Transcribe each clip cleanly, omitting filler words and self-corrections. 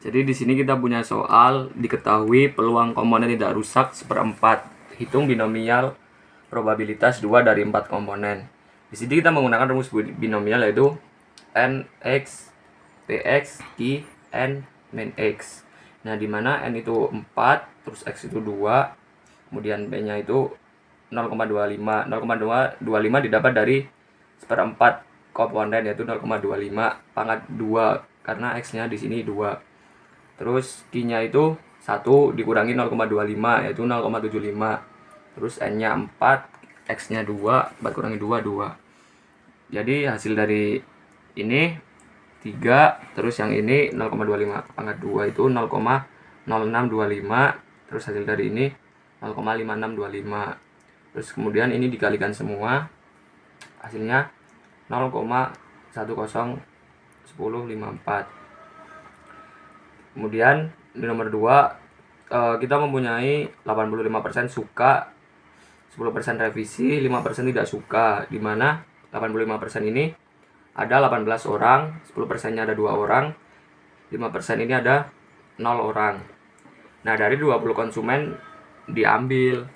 Jadi di sini kita punya soal diketahui peluang komponen tidak rusak seperempat. Hitung binomial probabilitas 2 dari 4 komponen. Di sini kita menggunakan rumus binomial yaitu nx px i n min x. Nah, di mana n itu 4, terus x itu 2, kemudian b-nya itu 0,25. 0,25 didapat dari seperempat komponen yaitu 0,25 pangkat 2 karena x-nya di sini 2. Terus q-nya itu 1 dikurangi 0,25 yaitu 0,75. Terus n-nya 4, x-nya 2, 4 kurangi 2, 2. Jadi hasil dari ini 3, terus yang ini 0,25 pangkat 2 itu 0,0625. Terus hasil dari ini 0,5625. Terus kemudian ini dikalikan semua, hasilnya 0,101054. Kemudian di nomor 2 kita mempunyai 85% suka, 10% revisi, 5% tidak suka, di mana 85% ini ada 18 orang, 10%-nya ada 2 orang, 5% ini ada 0 orang. Nah, dari 20 konsumen diambil.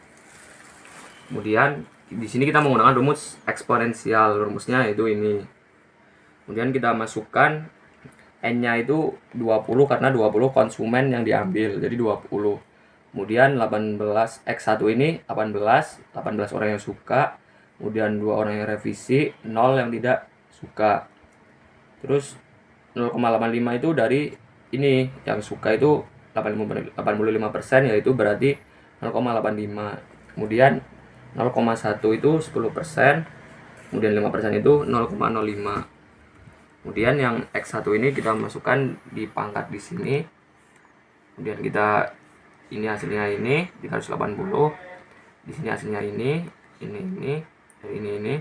Kemudian di sini kita menggunakan rumus eksponensial, rumusnya yaitu ini. Kemudian kita masukkan n-nya itu 20 karena 20 konsumen yang diambil, jadi 20. Kemudian 18 x1 ini 18 orang yang suka, kemudian 2 orang yang revisi, 0 yang tidak suka. Terus 0,85 itu dari ini yang suka itu 85%, yaitu berarti 0,85. Kemudian 0,1 itu 10%, kemudian 5% itu 0,05. Kemudian yang x1 ini kita masukkan di pangkat di sini. Kemudian kita ini hasilnya ini 380. Di sini hasilnya ini, dan ini.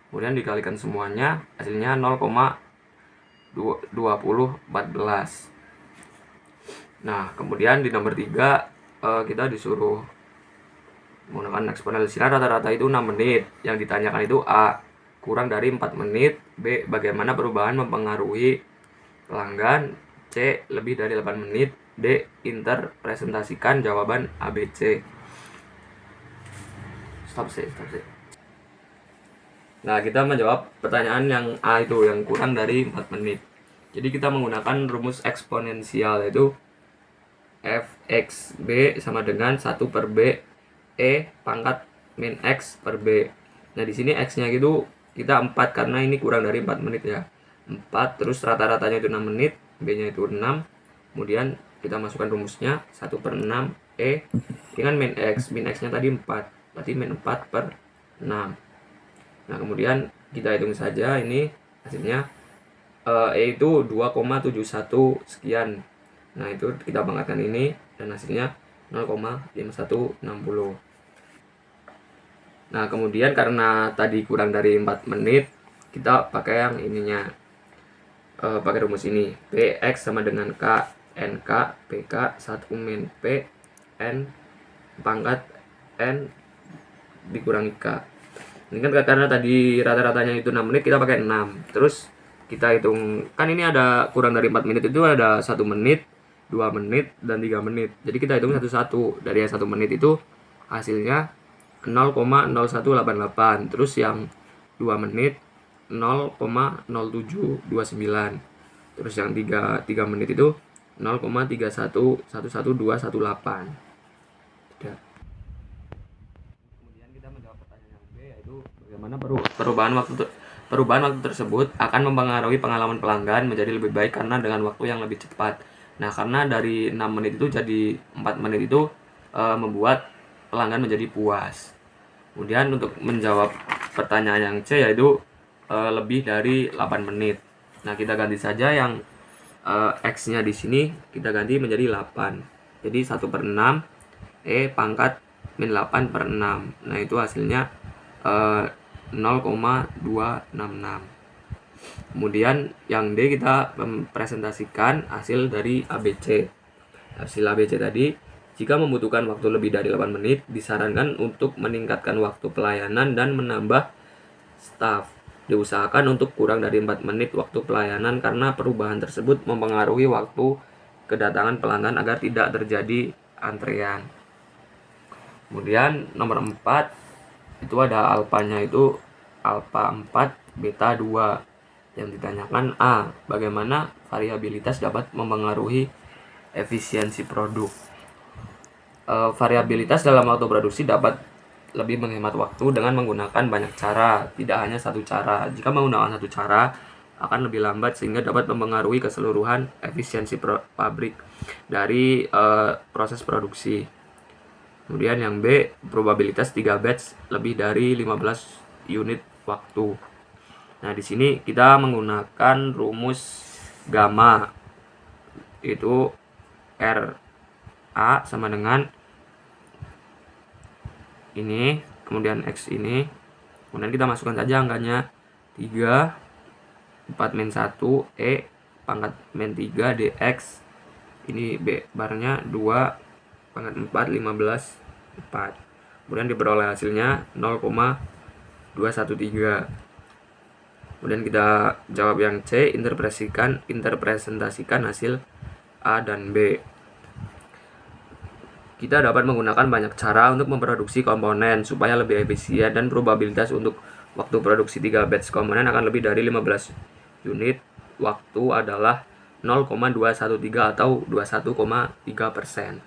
Kemudian dikalikan semuanya, hasilnya 0,2014. Nah, kemudian di nomor 3 kita disuruh menggunakan eksponensial rata-rata itu 6 menit. Yang ditanyakan itu A, kurang dari 4 menit, B, bagaimana perubahan mempengaruhi pelanggan, C, lebih dari 8 menit, D, interpresentasikan jawaban ABC. Stop sih. Nah, kita menjawab pertanyaan yang A itu, yang kurang dari 4 menit. Jadi kita menggunakan rumus eksponensial, yaitu fxb sama dengan 1 per b e pangkat min x per b. Nah, di sini x-nya gitu kita 4 karena ini kurang dari 4 menit ya. 4, terus rata-ratanya itu 6 menit, b-nya itu 6. Kemudian kita masukkan rumusnya 1 per 6 e dengan min x. Min x-nya tadi 4, berarti min 4 per 6. Nah, kemudian kita hitung saja ini hasilnya e itu 2,71 sekian. Nah, itu kita pangkatkan ini dan hasilnya 0,5160. Nah, kemudian karena tadi kurang dari 4 menit, kita pakai yang ininya, pakai rumus ini. Px sama dengan K, NK, PK, 1 min P, N, pangkat N dikurangi K. Ini kan karena tadi rata-ratanya itu 6 menit, kita pakai 6. Terus kita hitung, kan ini ada kurang dari 4 menit itu ada 1 menit, 2 menit, dan 3 menit. Jadi kita hitung satu-satu. Dari yang 1 menit itu hasilnya 0,0188. Terus yang 2 menit 0,0729. Terus yang 3 menit itu 0,3111218. Tidak. Kemudian kita menjawab pertanyaan yang B, yaitu bagaimana perubahan waktu tersebut akan mempengaruhi pengalaman pelanggan menjadi lebih baik karena dengan waktu yang lebih cepat. Nah, karena dari 6 menit itu jadi 4 menit itu membuat pelanggan menjadi puas. Kemudian untuk menjawab pertanyaan yang C, yaitu lebih dari 8 menit. Nah, kita ganti saja yang X-nya di sini kita ganti menjadi 8. Jadi 1 per 6 E pangkat min 8 per 6. Nah, itu hasilnya 0,266. Kemudian yang D kita presentasikan hasil dari ABC. Hasil ABC tadi, jika membutuhkan waktu lebih dari 8 menit, disarankan untuk meningkatkan waktu pelayanan dan menambah staf. Diusahakan untuk kurang dari 4 menit waktu pelayanan karena perubahan tersebut mempengaruhi waktu kedatangan pelanggan agar tidak terjadi antrean. Kemudian nomor 4 itu ada alfanya, itu alfa 4 beta 2. Yang ditanyakan A, bagaimana variabilitas dapat mempengaruhi efisiensi produk. Variabilitas dalam waktu produksi dapat lebih menghemat waktu dengan menggunakan banyak cara, tidak hanya satu cara. Jika menggunakan satu cara akan lebih lambat sehingga dapat mempengaruhi keseluruhan efisiensi pabrik dari proses produksi. Kemudian yang B, probabilitas 3 batch lebih dari 15 unit waktu. Nah, di sini kita menggunakan rumus gamma, itu RA sama dengan ini, kemudian X ini. Kemudian kita masukkan saja angkanya 3, 4 min 1, E pangkat min 3 DX. Ini B barnya 2 pangkat 4, 15, 4. Kemudian diperoleh hasilnya 0,213. Kemudian kita jawab yang C, interpretasikan hasil A dan B. Kita dapat menggunakan banyak cara untuk memproduksi komponen supaya lebih efisien, dan probabilitas untuk waktu produksi 3 batch komponen akan lebih dari 15 unit waktu adalah 0,213 atau 21,3%.